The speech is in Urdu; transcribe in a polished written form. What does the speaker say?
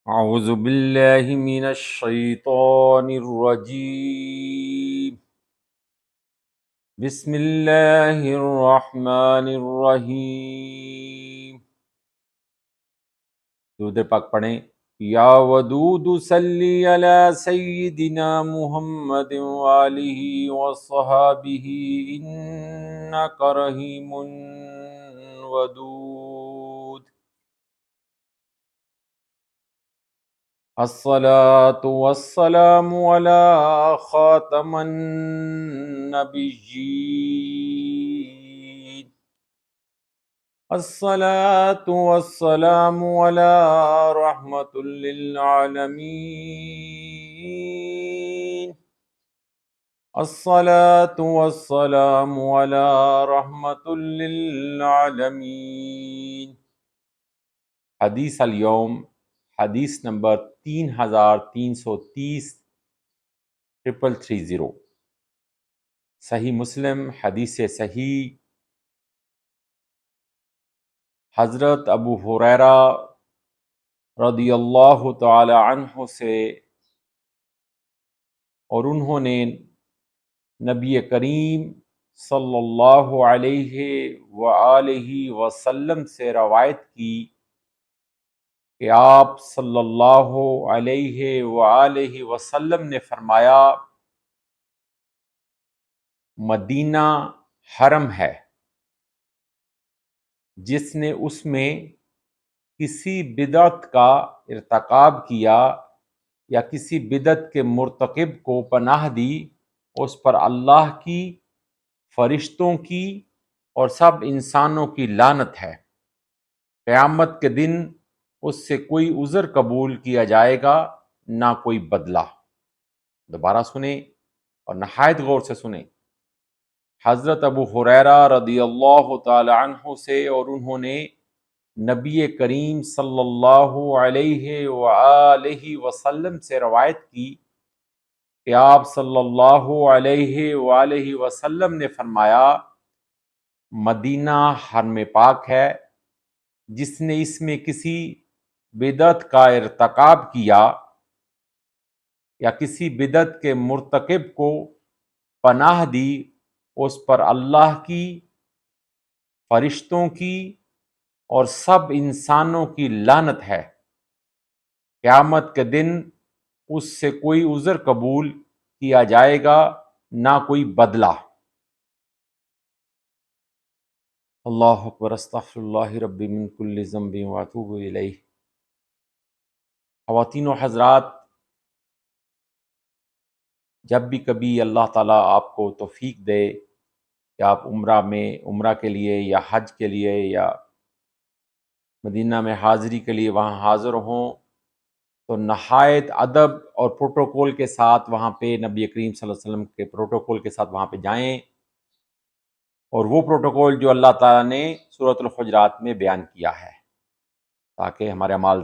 اعوذ باللہ من الشیطان الرجیم بسم اللہ الرحمن الرحیم۔ درود پاک پڑھیں۔ یا ودود صلی علی سیدنا محمد وآلہ وصحابہ انک رحیم ودود۔ الصلاة والسلام على خاتم النبيين۔ الصلاة والسلام على رحمة للعالمين۔ الصلاة والسلام على رحمة للعالمين۔ حدیث اليوم، حدیث نمبر 3330 صحیح مسلم حدیث صحیح۔ حضرت ابو ہریرہ رضی اللہ تعالی عنہ سے، اور انہوں نے نبی کریم صلی اللہ علیہ وآلہ وسلم سے روایت کی کہ آپ صلی اللہ علیہ وآلہ وسلم نے فرمایا، مدینہ حرم ہے، جس نے اس میں کسی بدعت کا ارتکاب کیا یا کسی بدعت کے مرتکب کو پناہ دی، اس پر اللہ کی، فرشتوں کی اور سب انسانوں کی لعنت ہے۔ قیامت کے دن اس سے کوئی عذر قبول کیا جائے گا، نہ کوئی بدلہ۔ دوبارہ سنیں اور نہایت غور سے سنیں۔ حضرت ابو ہریرہ رضی اللہ تعالی عنہ سے، اور انہوں نے نبی کریم صلی اللہ علیہ وآلہ وسلم سے روایت کی کہ آپ صلی اللہ علیہ وآلہ وسلم نے فرمایا، مدینہ حرم پاک ہے، جس نے اس میں کسی بدعت کا ارتکاب کیا یا کسی بدعت کے مرتکب کو پناہ دی، اس پر اللہ کی، فرشتوں کی اور سب انسانوں کی لعنت ہے۔ قیامت کے دن اس سے کوئی عذر قبول کیا جائے گا، نہ کوئی بدلہ۔ اللہ اکبر، استغفر اللہ ربی من کل ذنب واتوب الیہ۔ خواتین و حضرات، جب بھی کبھی اللہ تعالیٰ آپ کو توفیق دے کہ آپ عمرہ کے لیے یا حج کے لیے یا مدینہ میں حاضری کے لیے وہاں حاضر ہوں، تو نہایت ادب اور پروٹوکول کے ساتھ وہاں پہ نبی کریم صلی اللہ علیہ وسلم کے پروٹوکول کے ساتھ وہاں پہ جائیں، اور وہ پروٹوکول جو اللہ تعالیٰ نے سورۃ الحجرات میں بیان کیا ہے، تاکہ ہمارے اعمال